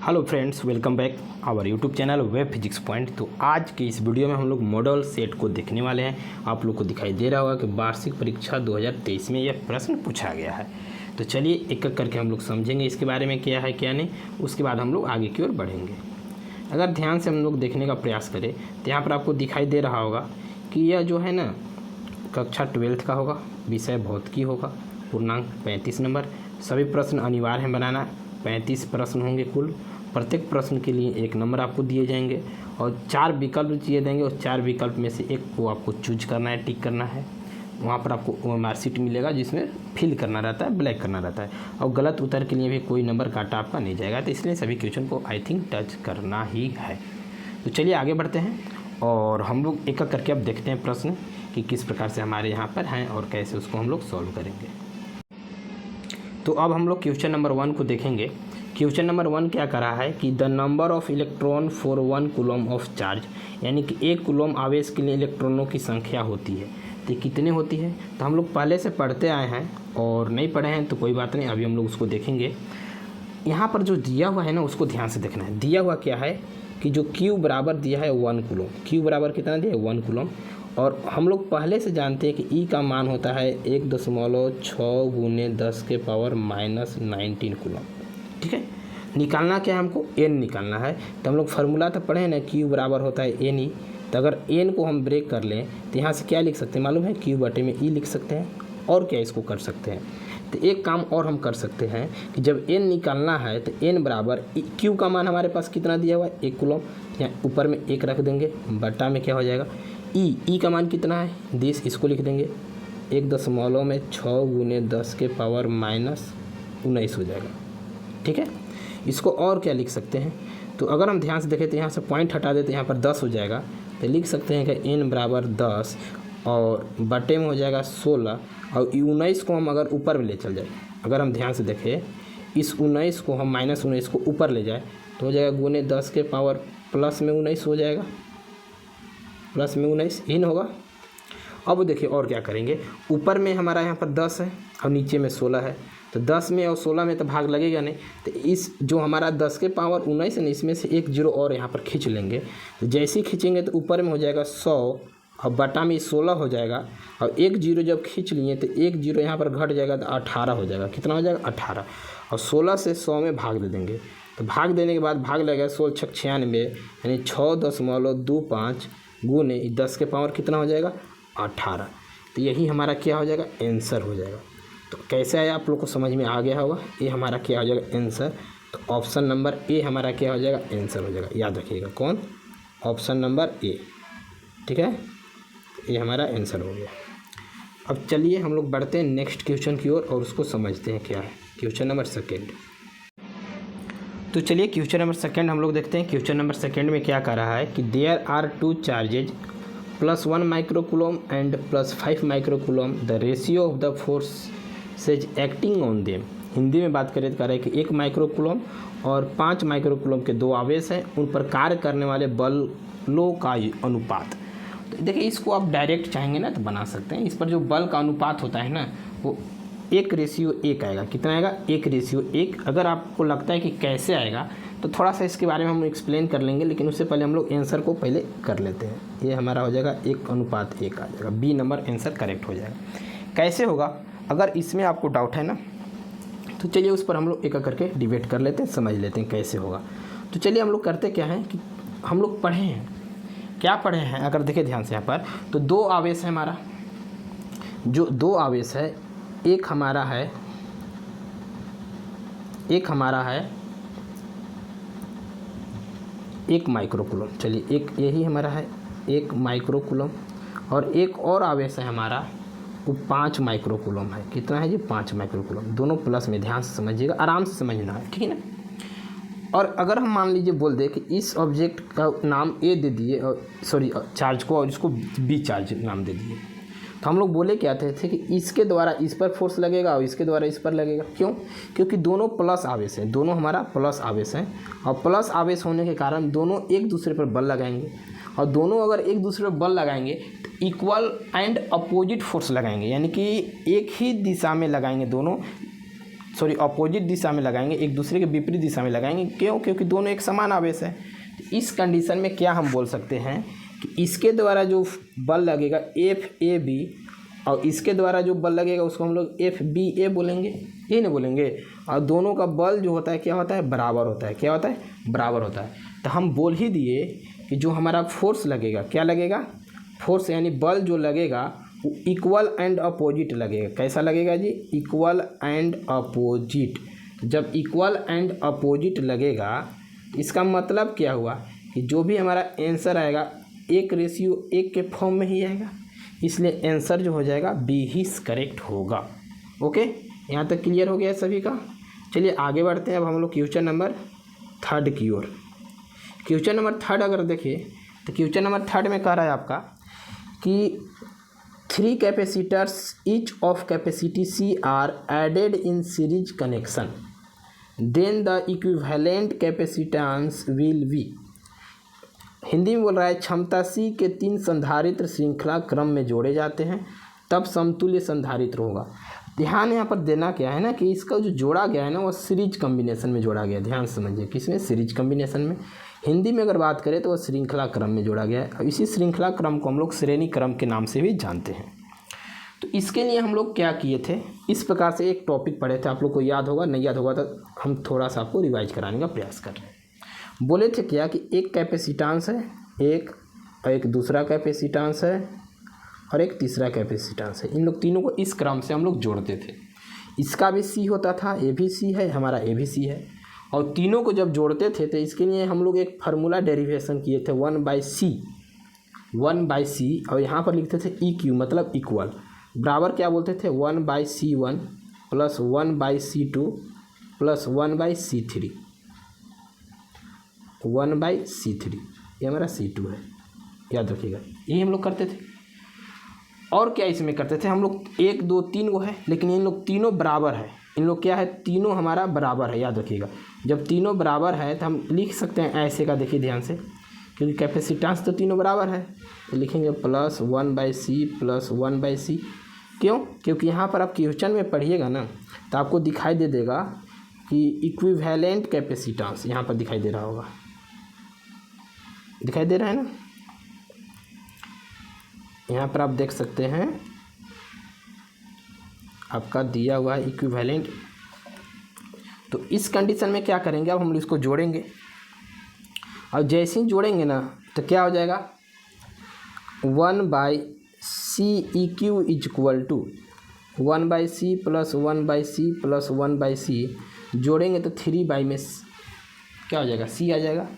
Hello friends, welcome back our YouTube channel web physics point. तो आज के इस वीडियो में हम लोग मॉडल सेट को देखने वाले हैं। आप लोग को दिखाई दे रहा होगा कि वार्षिक परीक्षा 2023 में यह प्रश्न पूछा गया है। तो चलिए एक एक करके हम लोग समझेंगे इसके बारे में, क्या है क्या नहीं। उसके बाद हम लोग आगे की ओर बढ़ेंगे। अगर ध्यान से हम लोग देखने का प्रयास करें तो यहाँ पर आपको दिखाई दे रहा होगा कि यह जो है ना कक्षा 12th का होगा, विषय भौतिकी होगा, पूर्णांक 35 नंबर। सभी प्रश्न अनिवार्य हैं बनाना। 35 प्रश्न होंगे कुल। प्रत्येक प्रश्न के लिए 1 नंबर आपको दिए जाएंगे और 4 विकल्प दिए देंगे और 4 विकल्प में से एक को आपको चूज करना है, टिक करना है। वहाँ पर आपको मार्कशीट मिलेगा जिसमें फिल करना रहता है, ब्लैक करना रहता है। और गलत उत्तर के लिए भी कोई नंबर काटा आपका नहीं जाएगा। तो इसलिए सभी क्वेश्चन को आई थिंक टच करना ही है। तो चलिए आगे बढ़ते हैं और हम लोग एक एक करके अब देखते हैं प्रश्न कि किस प्रकार से हमारे यहाँ पर हैं और कैसे उसको हम लोग सॉल्व करेंगे। तो अब हम लोग क्वेश्चन नंबर 1 को देखेंगे। क्वेश्चन नंबर 1 क्या करा है कि the number of electron for 1 coulomb of charge, यानी कि 1 कूलम आवेश के लिए इलेक्ट्रॉनों की संख्या होती है। तो कितने होती है? तो हम लोग पहले से पढ़ते आए हैं और नहीं पढ़े हैं तो कोई बात नहीं, अभी हम लोग उसको देखेंगे। यहाँ पर जो दिया हुआ है ना उसको ध्यान से देखना है। दिया हुआ क्या है कि जो Q बराबर दिया है 1 कूलम। Q बराबर कितना दिया है? 1 कूलम। और हम लोग पहले से जानते हैं कि E का मान होता है 1.6 × 10⁻⁻19 कूलम। ठीक है, निकालना क्या है हमको? N निकालना है। तो हम लोग फार्मूला तो पढ़े हैं ना, Q बराबर होता है NE। तो अगर N को हम ब्रेक कर लें तो यहाँ से क्या लिख सकते हैं मालूम है? Q/E लिख सकते हैं। और क्या इसको कर सकते हैं? तो एक काम और हम कर सकते हैं कि जब N निकालना है तो N बराबर Q का मान हमारे पास कितना दिया हुआ है? 1 कूलम। यहाँ ऊपर में 1 रख देंगे, बटा में क्या हो जाएगा? E का मान कितना है? 10। इसको लिख देंगे 1.6 × 10⁻⁻19 हो जाएगा। ठीक है, इसको और क्या लिख सकते हैं? तो अगर हम ध्यान से देखें तो यहाँ से पॉइंट हटा देते, यहाँ पर 10 हो जाएगा। तो लिख सकते हैं कि N बराबर 10 और बटे में हो जाएगा 16 और 19 को हम अगर ऊपर में ले चल जाए, अगर हम ध्यान से देखें इस 19 को हम -19 को ऊपर ले जाए तो हो जाएगा गुने 10 के पावर प्लस में 19 हो जाएगा, प्लस में 19 इन होगा। अब देखिए और क्या करेंगे, ऊपर में हमारा यहाँ पर 10 है और नीचे में 16 है। तो 10 में और 16 में तो भाग लगेगा नहीं। तो इस जो हमारा 10 के पावर 19 है, इसमें से एक जीरो और यहाँ पर खींच लेंगे। तो जैसे ही खींचेंगे तो ऊपर में हो जाएगा 100 और बटा में 16 हो जाएगा। और एक जीरो जब खींच लिए तो एक जीरो यहाँ पर घट जाएगा तो 18 हो जाएगा। कितना हो जाएगा? 18। और 16 से 100 में भाग दे देंगे। तो भाग देने के बाद भाग लगेगा 16 × 96 यानी 6.25 गुने 10 के पावर कितना हो जाएगा? 18। तो यही हमारा क्या हो जाएगा? आंसर हो जाएगा। तो कैसे आया आप लोग को समझ में आ गया होगा। ये हमारा क्या हो जाएगा? आंसर। तो ऑप्शन नंबर ए हमारा क्या हो जाएगा? आंसर हो जाएगा। याद रखिएगा कौन? Option number A. ठीक है, ये हमारा आंसर हो गया। अब चलिए हम लोग बढ़ते हैं नेक्स्ट क्वेश्चन की ओर और उसको समझते हैं क्या है। Question number 2। तो चलिए क्वेश्चन नंबर 2 हम लोग देखते हैं। क्वेश्चन नंबर 2 में क्या कर रहा है कि there are 2 charges +1 microcoulomb and +5 microcoulomb, the ratio of the forces acting on them. Hindi में बात करें तो कह रहे हैं कि 1 माइक्रोकूलम और 5 माइक्रोकूलम के 2 आवेश हैं, उन पर कार्य करने वाले बलों का अनुपात। तो देखिए इसको आप डायरेक्ट चाहेंगे ना तो बना सकते हैं। इस पर जो बल का अनुपात होता है ना वो 1:1 आएगा। कितना आएगा? 1:1। अगर आपको लगता है कि कैसे आएगा तो थोड़ा सा इसके बारे में हम एक्सप्लेन कर लेंगे, लेकिन उससे पहले हम लोग आंसर को पहले कर लेते हैं। ये हमारा हो जाएगा 1:1 आ जाएगा। बी नंबर आंसर करेक्ट हो जाएगा। कैसे होगा अगर इसमें आपको डाउट है ना तो चलिए उस पर हम लोग एक एक करके डिबेट कर लेते हैं, समझ लेते हैं कैसे होगा। तो चलिए हम लोग करते क्या है कि हम लोग पढ़े हैं, क्या पढ़े हैं अगर देखें ध्यान से यहाँ पर, तो 2 आवेश है हमारा। जो 2 आवेश है, एक हमारा है 1 माइक्रोकूलम। चलिए एक यही हमारा है 1 माइक्रोकूलम और एक और आवेश है हमारा वो 5 माइक्रोकूलम है। कितना है जी? 5 माइक्रोकूलम। दोनों प्लस में, ध्यान से समझिएगा, आराम से समझना है। ठीक है ना। और अगर हम मान लीजिए बोल दें कि इस ऑब्जेक्ट का नाम ए दे दिए और चार्ज को, और इसको बी चार्ज नाम दे दिए, तो हम लोग बोले क्या थे कि इसके द्वारा इस पर फोर्स लगेगा और इसके द्वारा इस पर लगेगा। क्यों? क्योंकि दोनों प्लस आवेश हैं, दोनों हमारा प्लस आवेश हैं और प्लस आवेश होने के कारण दोनों एक दूसरे पर बल लगाएंगे और दोनों अगर एक दूसरे पर बल लगाएंगे तो इक्वल एंड अपोजिट फोर्स लगाएंगे, यानी कि एक ही दिशा में लगाएंगे दोनों। सॉरी अपोजिट दिशा में लगाएंगे, एक दूसरे के विपरीत दिशा में लगाएंगे। क्यों? क्योंकि दोनों एक समान आवेश है। तो इस कंडीशन में क्या हम बोल सकते हैं कि इसके द्वारा जो बल लगेगा FAB और इसके द्वारा जो बल लगेगा उसको हम लोग FBA बोलेंगे, यही ना बोलेंगे। और दोनों का बल जो होता है क्या होता है? बराबर होता है। क्या होता है? बराबर होता है। तो हम बोल ही दिए कि जो हमारा फोर्स लगेगा, क्या लगेगा? फोर्स यानी बल जो लगेगा वो इक्वल एंड अपोजिट लगेगा। कैसा लगेगा जी? Equal and opposite. जब इक्वल एंड अपोजिट लगेगा इसका मतलब क्या हुआ कि जो भी हमारा आंसर आएगा 1:1 के फॉर्म में ही आएगा, इसलिए आंसर जो हो जाएगा बी ही करेक्ट होगा। ओके, यहाँ तक क्लियर हो गया सभी का। चलिए आगे बढ़ते हैं अब हम लोग क्वेश्चन नंबर 3 की ओर। क्वेश्चन नंबर 3 अगर देखें तो क्वेश्चन नंबर 3 में कह रहा है आपका कि 3 capacitors each of capacity C are added in series connection, then the equivalent capacitance will be. Hindi में बोल रहा है क्षमता C के 3 संधारित्र श्रृंखला क्रम में जोड़े जाते हैं तब समतुल्य संधारित्र होगा। ध्यान यहाँ पर देना क्या है ना कि इसका जो जोड़ा गया है ना वो सीरीज कॉम्बिनेशन में जोड़ा गया है। ध्यान समझिए, किसमें? सीरीज कॉम्बिनेशन में। हिंदी में अगर बात करें तो वो श्रृंखला क्रम में जोड़ा गया है। और इसी श्रृंखला क्रम को हम लोग श्रेणी क्रम के नाम से भी जानते हैं। तो इसके लिए हम लोग क्या किए थे, इस प्रकार से एक टॉपिक पढ़े थे, आप लोग को याद होगा, नहीं याद होगा तो हम थोड़ा सा आपको रिवाइज कराने का प्रयास कर रहे हैं। बोले थे क्या कि एक कैपेसिटेंस है, एक दूसरा कैपेसिटेंस है और एक तीसरा कैपेसिटेंस है। इन लोग तीनों को इस क्रम से हम लोग जोड़ते थे। इसका भी C होता था, ये भी C है, हमारा ये भी C है। और तीनों को जब जोड़ते थे तो इसके लिए हम लोग एक फार्मूला डेरिवेशन किए थे 1/C और यहाँ पर लिखते थे EQ मतलब इक्वल, बराबर क्या बोलते थे 1/C1 plus 1/C2 plus 1/C3, 1/C3, ये हमारा C2 है, याद रखिएगा। यही हम लोग करते थे। और क्या इसमें करते थे हम लोग? 1 2 3 वो है, लेकिन इन लोग तीनों बराबर है। इन लोग क्या है? तीनों हमारा बराबर है, याद रखिएगा। जब तीनों बराबर है तो हम लिख सकते हैं ऐसे का, देखिए ध्यान से, क्योंकि कैपेसिटेंस तो तीनों बराबर है तो लिखेंगे प्लस 1/C प्लस 1/C। क्यों? क्योंकि यहाँ पर आप क्वेश्चन में पढ़िएगा ना तो आपको दिखाई दे देगा कि इक्विवेलेंट कैपेसिटेंस यहाँ पर दिखाई दे रहा होगा, दिखाई दे रहा है ना, यहाँ पर आप देख सकते हैं आपका दिया हुआ है इक्विवेलेंट। तो इस कंडीशन में क्या करेंगे, अब हम इसको जोड़ेंगे और जैसे ही जोड़ेंगे ना तो क्या हो जाएगा 1/CEQ is equal to 1/C plus 1/C plus 1/C। जोड़ेंगे तो 3 में क्या हो जाएगा? C आ जाएगा।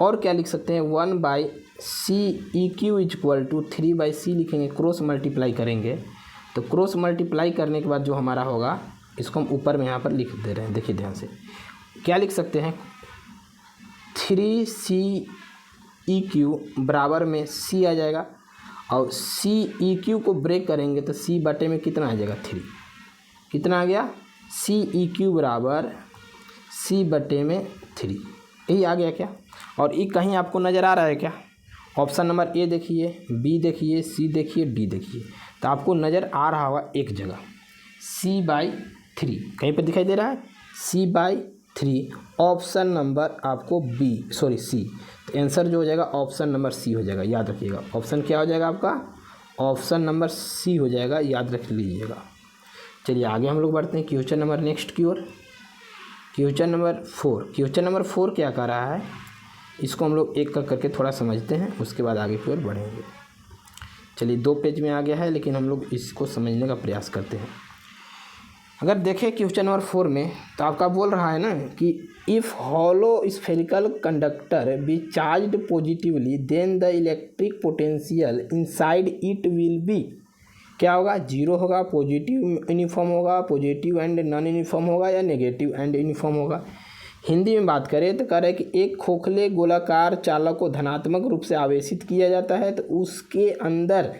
और क्या लिख सकते हैं 1/CEQ is equal to 3/C लिखेंगे, क्रॉस मल्टीप्लाई करेंगे तो क्रॉस मल्टीप्लाई करने के बाद जो हमारा होगा इसको हम ऊपर में यहाँ पर लिख दे रहे हैं। देखिए ध्यान से क्या लिख सकते हैं 3CEQ बराबर में C आ जाएगा और CEQ को ब्रेक करेंगे तो C बटे में कितना आ जाएगा 3। कितना आ गया? CEQ बराबर C बटे में 3, यही आ गया क्या? और ये कहीं आपको नज़र आ रहा है क्या? ऑप्शन नंबर A देखिए, B देखिए, C देखिए, D देखिए, तो आपको नज़र आ रहा होगा एक जगह C/3 कहीं पर दिखाई दे रहा है C/3। ऑप्शन नंबर आपको C, तो आंसर जो हो जाएगा ऑप्शन नंबर C हो जाएगा, याद रखिएगा। ऑप्शन क्या हो जाएगा आपका? ऑप्शन नंबर C हो जाएगा, याद रख लीजिएगा। चलिए आगे हम लोग बढ़ते हैं क्वेश्चन नंबर नेक्स्ट की ओर। Question number 4। क्वेश्चन नंबर 4 क्या कर रहा है, इसको हम लोग एक करके थोड़ा समझते हैं, उसके बाद आगे की ओर बढ़ेंगे। चलिए 2 पेज में आ गया है लेकिन हम लोग इसको समझने का प्रयास करते हैं। अगर देखें क्वेश्चन नंबर 4 में तो आपका बोल रहा है ना कि if hollow spherical conductor be charged positively then the electric potential inside it will be, क्या होगा? 0 होगा, पॉजिटिव यूनिफॉर्म होगा, पॉजिटिव एंड नॉन यूनिफॉर्म होगा या नेगेटिव एंड यूनिफॉर्म होगा। हिंदी में बात करें तो कह रहे हैं कि एक खोखले गोलाकार चालक को धनात्मक रूप से आवेशित किया जाता है तो उसके अंदर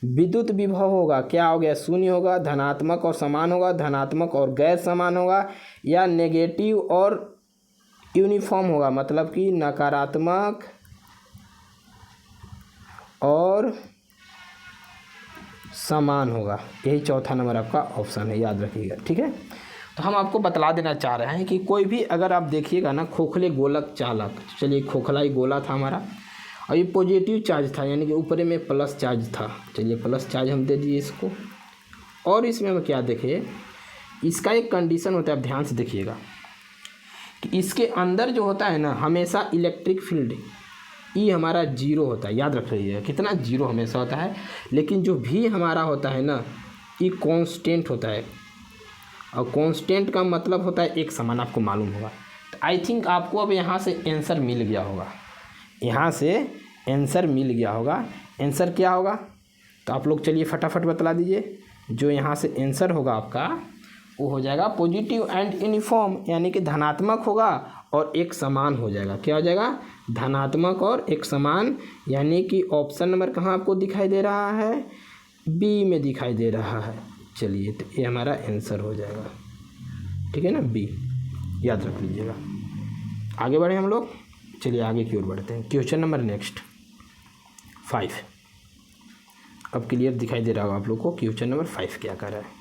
विद्युत विभव होगा, क्या हो गया? 0 होगा, धनात्मक और समान होगा, धनात्मक और गैर समान होगा या नेगेटिव और यूनिफॉर्म होगा, मतलब कि नकारात्मक और समान होगा। यही चौथा नंबर आपका ऑप्शन है, याद रखिएगा, ठीक है। तो हम आपको बतला देना चाह रहे हैं कि कोई भी अगर आप देखिएगा ना खोखले गोलक चालक, चलिए खोखला ही गोला था हमारा और ये पॉजिटिव चार्ज था यानी कि ऊपर में प्लस चार्ज था, चलिए प्लस चार्ज हम दे दिए इसको। और इसमें हम क्या देखें, इसका एक कंडीशन होता है, आप ध्यान से देखिएगा कि इसके अंदर जो होता है ना हमेशा इलेक्ट्रिक फील्ड ई हमारा जीरो होता है, याद रख लीजिएगा कितना जीरो हमेशा होता है। लेकिन जो भी हमारा होता है ना ये कांस्टेंट होता है और कांस्टेंट का मतलब होता है एक समान, आपको मालूम होगा। तो आई थिंक आपको अब यहाँ से आंसर मिल गया होगा, यहाँ से आंसर मिल गया होगा। आंसर क्या होगा तो आप लोग चलिए फटाफट बतला दीजिए। जो यहाँ से आंसर होगा आपका वो हो जाएगा पॉजिटिव एंड यूनिफॉर्म, यानी कि धनात्मक होगा और एक समान हो जाएगा। क्या हो जाएगा, धनात्मक और एक समान, यानी कि ऑप्शन नंबर कहाँ आपको दिखाई दे रहा है, बी में दिखाई दे रहा है। चलिए तो ये हमारा आंसर हो जाएगा, ठीक है ना, बी, याद रख लीजिएगा। आगे बढ़े हम लोग, चलिए आगे की ओर बढ़ते हैं। क्वेश्चन नंबर नेक्स्ट 5, अब क्लियर दिखाई दे रहा होगा आप लोग को। क्वेश्चन नंबर 5 क्या कर रहा है,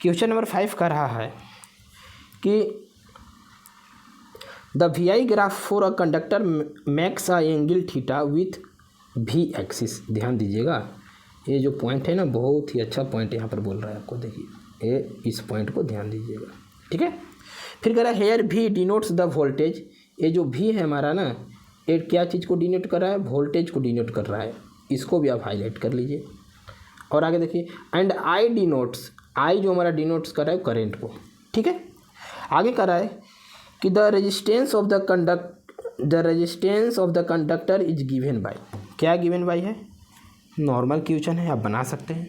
क्वेश्चन नंबर 5 कर रहा है कि the VI graph for a conductor makes a angle theta with V axis. ध्यान दीजिएगा, ये जो पॉइंट है ना बहुत ही अच्छा पॉइंट यहाँ पर बोल रहा है आपको, देखिए ये इस पॉइंट को ध्यान दीजिएगा, ठीक है। फिर कह रहा है here V denotes the voltage, ये जो V है हमारा ना ये क्या चीज़ को डिनोट कर रहा है, वोल्टेज को डिनोट कर रहा है, इसको भी आप हाईलाइट कर लीजिए। और आगे देखिए एंड I डिनोट्स, I जो हमारा डिनोट्स कर रहा है करेंट को, ठीक है। आगे कर रहा है कि the resistance of the conductor is given by, क्या गिवन बाय है, नॉर्मल क्वेश्चन है, आप बना सकते हैं।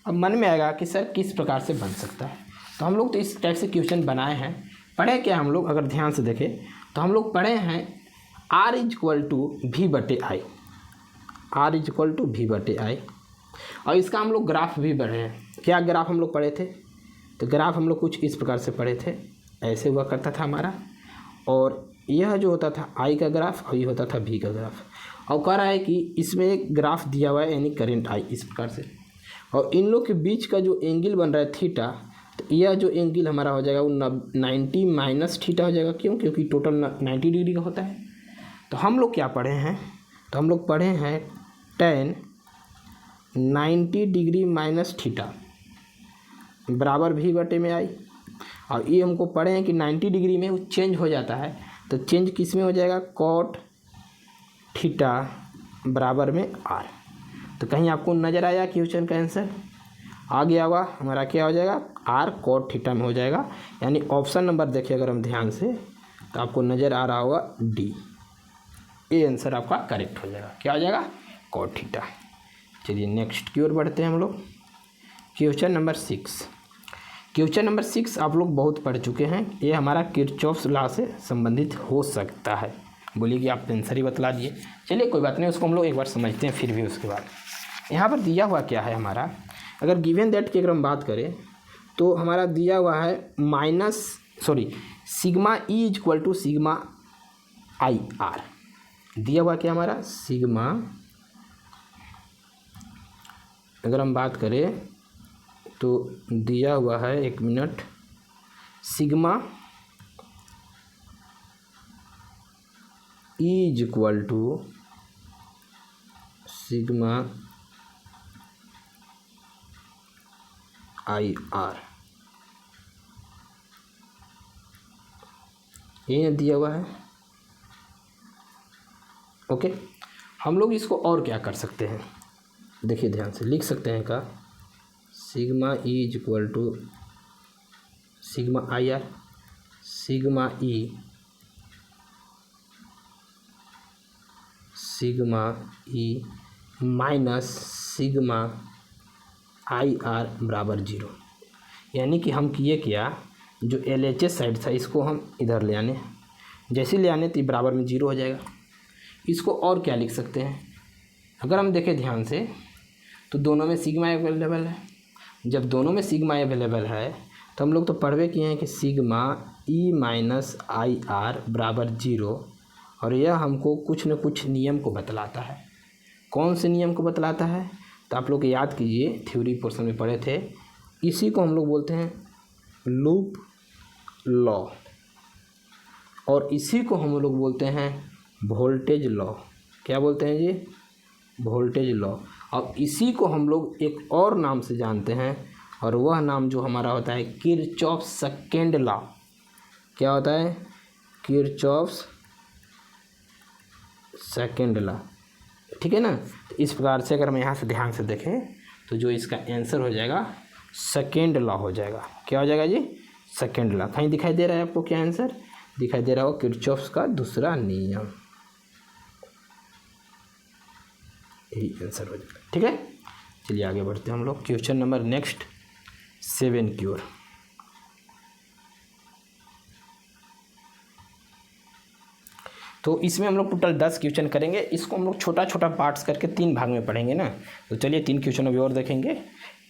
अब मन में आएगा कि सर किस प्रकार से बन सकता है, तो हम लोग तो इस टाइप से क्वेश्चन बनाए हैं। पढ़े क्या हम लोग, अगर ध्यान से देखें तो हम लोग पढ़े हैं R इक्वल टू V बटे आई, R इक्वल टू V बटे आई, और इसका हम लोग ग्राफ भी पढ़े हैं। क्या ग्राफ हम लोग पढ़े थे, तो ग्राफ हम लोग कुछ इस प्रकार से पढ़े थे, ऐसे हुआ करता था हमारा, और यह जो होता था I का ग्राफ और ये होता था V का ग्राफ। और कह रहा है कि इसमें एक ग्राफ दिया हुआ है यानी करंट I इस प्रकार से, और इन लोग के बीच का जो एंगल बन रहा है थीटा, तो यह जो एंगल हमारा हो जाएगा वो 90 माइनस थीटा हो जाएगा। क्यों, क्योंकि टोटल 90 डिग्री का होता है। तो हम लोग क्या पढ़े हैं, तो हम लोग पढ़े हैं tan 90 डिग्री माइनस थीटा बराबर V बटे में आई, और ये हमको पढ़े हैं कि 90 डिग्री में वो चेंज हो जाता है, तो चेंज किस में हो जाएगा, कॉट थीटा बराबर में R। तो कहीं आपको नज़र आया क्वेश्चन का आंसर आ गया होगा, हमारा क्या हो जाएगा, R कॉट थीटा में हो जाएगा। यानी ऑप्शन नंबर देखिए अगर हम ध्यान से तो आपको नज़र आ रहा होगा D, ये आंसर आपका करेक्ट हो जाएगा। क्या हो जाएगा, कॉट थीटा। चलिए नेक्स्ट की ओर बढ़ते हैं हम लोग। क्वेश्चन नंबर 6, क्वेश्चन नंबर 6 आप लोग बहुत पढ़ चुके हैं, ये हमारा किरचॉफ्स लॉ से संबंधित हो सकता है। बोलिए कि आप आंसर ही बतला दिए, चलिए कोई बात नहीं, उसको हम लोग एक बार समझते हैं फिर भी उसके बाद। यहाँ पर दिया हुआ क्या है हमारा, अगर गिवन दैट की अगर हम बात करें तो हमारा दिया हुआ है sigma E equal to sigma IR, दिया हुआ क्या हमारा सिग्मा, अगर हम बात करें तो दिया हुआ है, एक minute, sigma E equal to sigma IR, ये दिया हुआ है। ओके, हम लोग इसको और क्या कर सकते हैं, देखिए ध्यान से लिख सकते हैं का sigma E equal to sigma IR, sigma E minus sigma IR बराबर 0। यानी कि हम किए क्या, जो LHS साइड था इसको हम इधर ले आने, जैसे ले आने तो बराबर में 0 हो जाएगा। इसको और क्या लिख सकते हैं, अगर हम देखें ध्यान से तो दोनों में सिग्मा अवेलेबल है। जब दोनों में सिग्मा अवेलेबल है तो हम लोग तो पढ़वे किए हैं कि सिग्मा E माइनस IR बराबर 0, और यह हमको कुछ न कुछ नियम को बतलाता है। कौन से नियम को बतलाता है, तो आप लोग याद कीजिए थ्योरी पोर्शन में पढ़े थे, इसी को हम लोग बोलते हैं लूप लॉ, और इसी को हम लोग बोलते हैं वोल्टेज लॉ। क्या बोलते हैं जी? Voltage law. अब इसी को हम लोग एक और नाम से जानते हैं, और वह नाम जो हमारा होता है किरचॉफ सेकेंड लॉ। क्या होता है? Kirchhoff second law. ठीक है ना? तो इस प्रकार से अगर हम यहाँ से ध्यान से देखें तो जो इसका आंसर हो जाएगा सेकेंड लॉ हो जाएगा। क्या हो जाएगा जी? Second law. कहीं दिखाई दे रहा है आपको क्या आंसर? दिखाई दे रहा हो किरचॉफ का दूसरा नियम, यही आंसर हो जाएगा। ठीक है, चलिए आगे बढ़ते हैं हम लोग। क्वेश्चन नंबर नेक्स्ट 7 की ओर। तो इसमें हम लोग टोटल 10 क्वेश्चन करेंगे। इसको हम लोग छोटा छोटा पार्ट्स करके 3 भाग में पढ़ेंगे ना। तो चलिए 3 क्वेश्चन अभी और देखेंगे।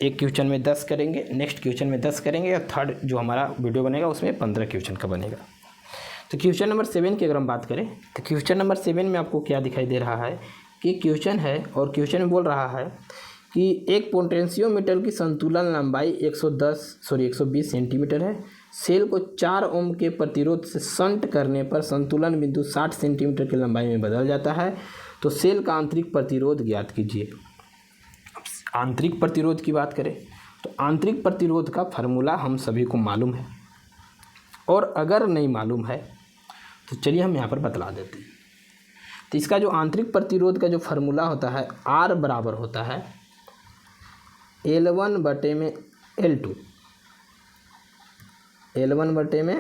एक क्वेश्चन में 10 करेंगे, नेक्स्ट क्वेश्चन में 10 करेंगे, और थर्ड जो हमारा वीडियो बनेगा उसमें 15 क्वेश्चन का बनेगा। तो क्वेश्चन नंबर 7 की अगर हम बात करें तो क्वेश्चन नंबर 7 में आपको क्या दिखाई दे रहा है कि क्वेश्चन है, और क्वेश्चन में बोल रहा है कि एक पोटेंशियोमीटर की संतुलन लंबाई 120 सेंटीमीटर है। सेल को 4 ओम के प्रतिरोध से शंट करने पर संतुलन बिंदु 60 सेंटीमीटर की लंबाई में बदल जाता है। तो सेल का आंतरिक प्रतिरोध ज्ञात कीजिए। आंतरिक प्रतिरोध की बात करें तो आंतरिक प्रतिरोध का फार्मूला हम सभी को मालूम है, और अगर नहीं मालूम है तो चलिए हम यहाँ पर बतला देते हैं। तो इसका जो आंतरिक प्रतिरोध का जो फार्मूला होता है, R बराबर होता है L1 बटे में L2, L1 बटे में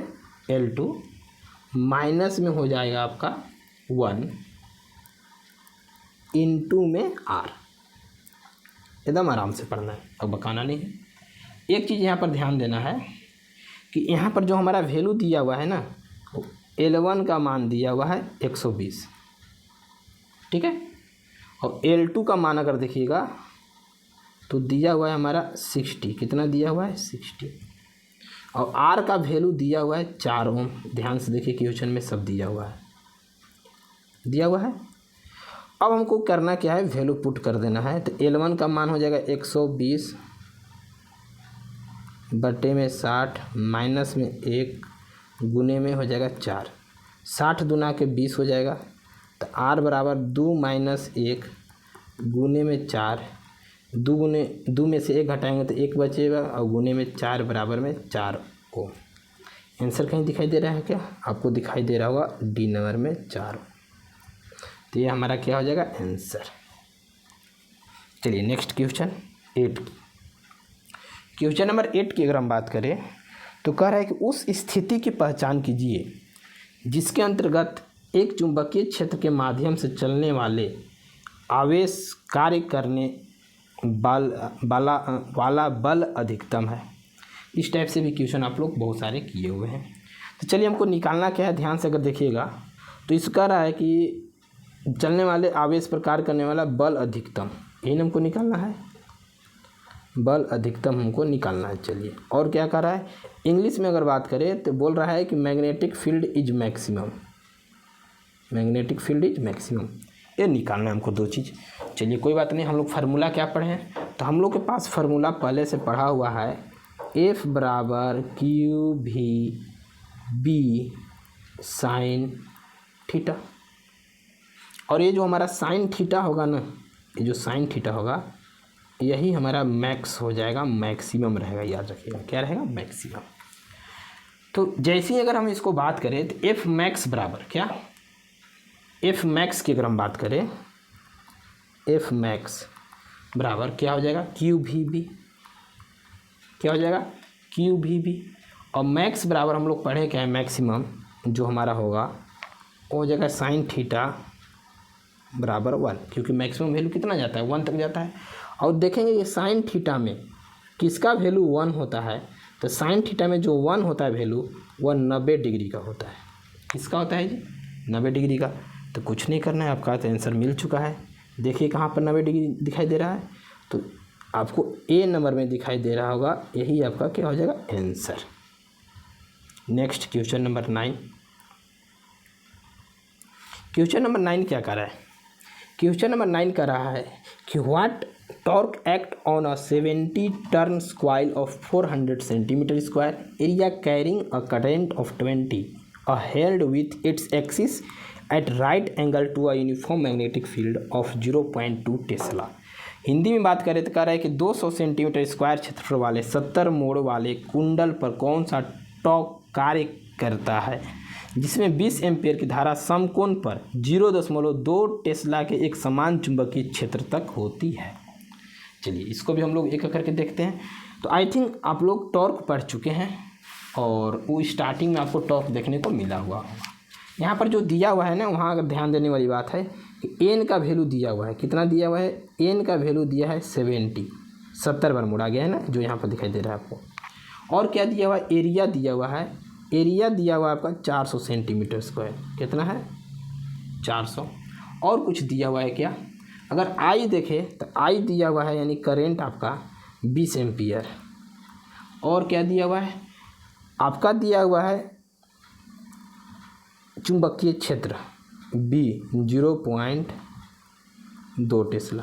L2 माइनस में हो जाएगा आपका 1 इंटू में R। एकदम आराम से पढ़ना है, अब बकाना नहीं है। एक चीज़ यहाँ पर ध्यान देना है कि यहाँ पर जो हमारा वैल्यू दिया हुआ है ना, L1 का मान दिया हुआ है 120, ठीक है, और L2 का मान अगर देखिएगा तो दिया हुआ है हमारा 60। कितना दिया हुआ है? 60। और R का वैल्यू दिया हुआ है 4 ओम। ध्यान से देखिए क्वेश्चन में सब दिया हुआ है, दिया हुआ है। अब हमको करना क्या है? वैल्यू पुट कर देना है। तो L1 का मान हो जाएगा 120 बटे में 60 माइनस में 1 गुने में हो जाएगा 4। 60 दूना के 20 हो जाएगा। तो R बराबर 2 माइनस 1 गुने में 4। 2 में से 1 घटाएंगे तो 1 बचेगा, और गुने में 4 बराबर में 4 ओम। आंसर कहीं दिखाई दे रहा है क्या? आपको दिखाई दे रहा होगा डी नंबर में 4 ओम। तो ये हमारा क्या हो जाएगा? आंसर। चलिए नेक्स्ट क्वेश्चन 8 की। क्वेश्चन नंबर 8 की अगर हम बात करें तो कह रहा है कि उस स्थिति की पहचान कीजिए जिसके अंतर्गत एक चुंबकीय क्षेत्र के माध्यम से चलने वाले आवेश कार्य करने वाला बल अधिकतम है। इस टाइप से भी क्वेश्चन आप लोग बहुत सारे किए हुए हैं। तो चलिए हमको निकालना क्या है? ध्यान से अगर देखिएगा तो इस कह रहा है कि चलने वाले आवेश पर कार्य करने वाला बल अधिकतम, यही हमको निकालना है। बल अधिकतम हमको निकालना है। चलिए और क्या कर रहा है? इंग्लिश में अगर बात करें तो बोल रहा है कि magnetic field is maximum. Magnetic field is maximum, ये निकालना है हमको 2 चीज़। चलिए कोई बात नहीं, हम लोग फार्मूला क्या पढ़े हैं? तो हम लोग के पास फार्मूला पहले से पढ़ा हुआ है, F बराबर क्यू भी बी साइन थीटा। और ये जो हमारा साइन थीटा होगा ना, ये जो साइन थीटा होगा यही हमारा मैक्स हो जाएगा, मैक्सिमम रहेगा। याद रखिएगा क्या रहेगा? मैक्सिमम। तो जैसे ही अगर हम इसको बात करें तो एफ मैक्स बराबर क्या? एफ मैक्स की अगर हम बात करें, एफ मैक्स बराबर क्या हो जाएगा? क्यू भी बी। क्या हो जाएगा? क्यू भी बी। और मैक्स बराबर हम लोग पढ़े क्या है? मैक्सिमम जो हमारा होगा वो हो जाएगा साइन थीटा बराबर 1, क्योंकि मैक्सिमम वैल्यू कितना जाता है? 1 तक जाता है। और देखेंगे ये साइन थीटा में किसका वैल्यू 1 होता है? तो साइन थीटा में जो 1 होता है वैल्यू, वह 90 डिग्री का होता है। किसका होता है जी? 90 डिग्री का। तो कुछ नहीं करना है, आपका तो आंसर मिल चुका है। देखिए कहाँ पर 90 डिग्री दिखाई दे रहा है, तो आपको ए नंबर में दिखाई दे रहा होगा, यही आपका क्या हो जाएगा? Answer. Next question number 9। Question number 9 क्या कर रहा है? क्वेश्चन नंबर 9 कर रहा है कि what torque act on a 70 turn coil of 400 centimetre square area carrying a current of 20 A held with its axis at right angle to a uniform magnetic field of 0.2 tesla. Hindi में बात करें तो कह रहा है कि 200 सेंटीमीटर स्क्वायर क्षेत्रफल वाले 70 मोड़ वाले कुंडल पर कौन सा टॉर्क कार्य करता है जिसमें 20 एम्पियर की धारा समकोण पर 0.2 टेस्ला के एक समान चुंबकीय क्षेत्र तक होती है। चलिए इसको भी हम लोग एक करके देखते हैं। तो आई थिंक आप लोग टॉर्क पढ़ चुके हैं और वो स्टार्टिंग में आपको टॉर्क देखने को मिला हुआ होगा। यहाँ पर जो दिया हुआ है ना, वहाँ अगर ध्यान देने वाली बात है कि एन का वैल्यू दिया हुआ है, कितना दिया हुआ है, एन का वैल्यू दिया है 70 बार मुड़ा गया है ना, जो यहाँ पर दिखाई दे रहा है आपको। और क्या दिया हुआ है, एरिया दिया हुआ है, एरिया दिया हुआ है आपका 400 सेंटीमीटर स्क्वायर, कितना है 400। और कुछ दिया हुआ है क्या, अगर आई देखे तो आई दिया हुआ है यानी करेंट आपका 20 एम्पियर। और क्या दिया हुआ है, आपका दिया हुआ है चुंबकीय क्षेत्र B 0.2 टेस्ला।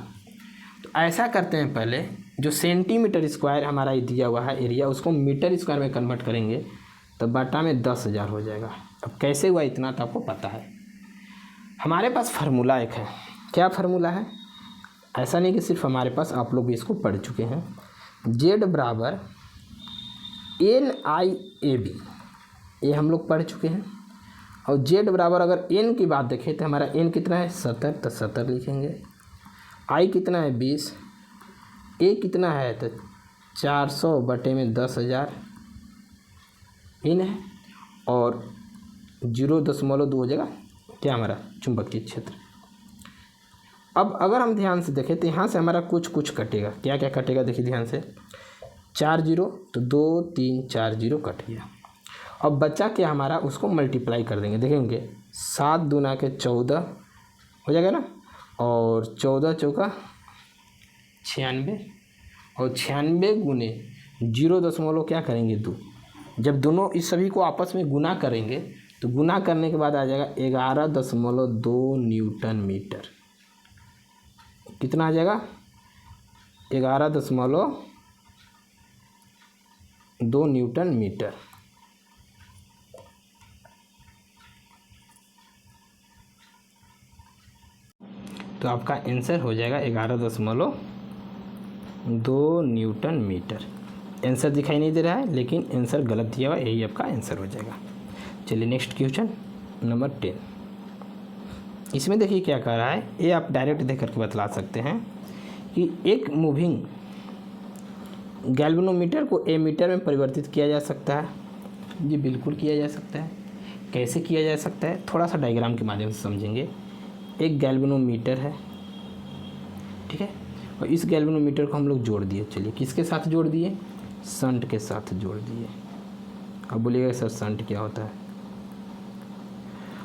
तो ऐसा करते हैं, पहले जो सेंटीमीटर स्क्वायर हमारा दिया हुआ है एरिया, उसको मीटर स्क्वायर में कन्वर्ट करेंगे तो बटा में 10,000 हो जाएगा। अब कैसे हुआ इतना तो आपको पता है। हमारे पास फार्मूला एक है, क्या फार्मूला है, ऐसा नहीं कि सिर्फ हमारे पास, आप लोग भी इसको पढ़ चुके हैं। Z बराबर NIAB, ये हम लोग पढ़ चुके हैं। और Z बराबर अगर n की बात देखें तो हमारा n कितना है 70, तो 70 लिखेंगे। I कितना है 20, A कितना है तो 400 बटे में 10,000 इन है, और 0.2 हो जाएगा क्या हमारा चुंबकीय क्षेत्र। अब अगर हम ध्यान से देखें तो यहाँ से हमारा कुछ कुछ कटेगा, क्या क्या कटेगा देखिए ध्यान से, 4 0 तो 2 3 4 0 कट गया। अब बच्चा क्या हमारा, उसको मल्टीप्लाई कर देंगे, देखेंगे 7 दूना के 14 हो जाएगा ना, और 14 चौका 96, और 96 गुने 0.2 क्या करेंगे 2। जब दोनों इस सभी को आपस में गुना करेंगे तो गुना करने के बाद आ जाएगा 11.2 न्यूटन मीटर। कितना आ जाएगा 11.2 न्यूटन मीटर। तो आपका आंसर हो जाएगा 11.2 न्यूटन मीटर। आंसर दिखाई नहीं दे रहा है लेकिन आंसर गलत दिया हुआ, यही आपका आंसर हो जाएगा। चलिए नेक्स्ट क्वेश्चन नंबर 10। इसमें देखिए क्या कह रहा है, ये आप डायरेक्ट देख करके बतला सकते हैं कि एक मूविंग गैल्वेनोमीटर को एमीटर में परिवर्तित किया जा सकता है। जी बिल्कुल किया जा सकता है। कैसे किया जा सकता है, थोड़ा सा डायग्राम के माध्यम से समझेंगे। एक गैल्वेनोमीटर है, ठीक है, और इस गैल्वेनोमीटर को हम लोग जोड़ दिए। चलिए किसके साथ जोड़ दिए, शंट के साथ जोड़ दिए। अब बोलिएगा सर शंट क्या होता है।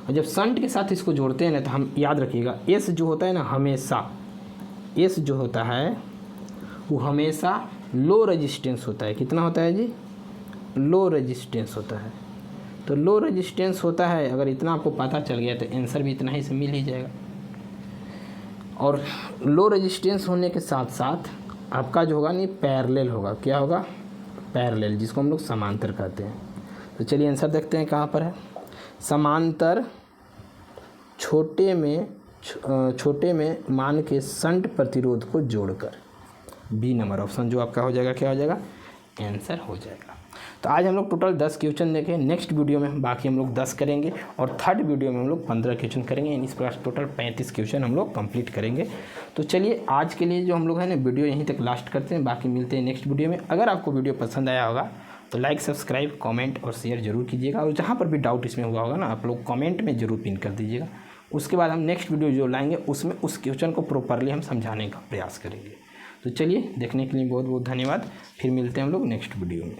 और जब शंट के साथ इसको जोड़ते हैं ना, तो हम याद रखिएगा एस जो होता है ना, हमेशा एस जो होता है वो हमेशा लो रेजिस्टेंस होता है। कितना होता है जी, लो रेजिस्टेंस होता है। तो लो रेजिस्टेंस होता है, अगर इतना आपको पता चल गया तो आंसर भी इतना ही से मिल ही जाएगा। और लो रेजिस्टेंस होने के साथ साथ आपका जो होगा नहीं पैरेलल होगा। क्या होगा, पैरेलल, जिसको हम लोग समांतर कहते हैं। तो चलिए आंसर देखते हैं कहाँ पर है। समांतर छोटे में मान के शंट प्रतिरोध को जोड़कर, बी नंबर ऑप्शन जो आपका हो जाएगा क्या हो जाएगा, आंसर हो जाएगा। तो आज हम लोग टोटल 10 क्वेश्चन देखें। नेक्स्ट वीडियो में बाकी हम लोग 10 करेंगे और थर्ड वीडियो में हम लोग 15 क्वेश्चन करेंगे। इस प्रकार टोटल 35 क्वेश्चन हम लोग कंप्लीट करेंगे। तो चलिए आज के लिए जो हम लोग है ना वीडियो यहीं तक लास्ट करते हैं, बाकी मिलते हैं नेक्स्ट वीडियो में। अगर आपको वीडियो पसंद आया होगा तो लाइक सब्सक्राइब कमेंट और शेयर जरूर कीजिएगा, और जहाँ पर भी डाउट इसमें हुआ होगा ना आप लोग कमेंट में ज़रूर पिन कर दीजिएगा। उसके बाद हम नेक्स्ट वीडियो जो लाएंगे उसमें उस क्वेश्चन को प्रॉपरली हम समझाने का प्रयास करेंगे। तो चलिए देखने के लिए बहुत बहुत धन्यवाद। फिर मिलते हैं हम लोग नेक्स्ट वीडियो में।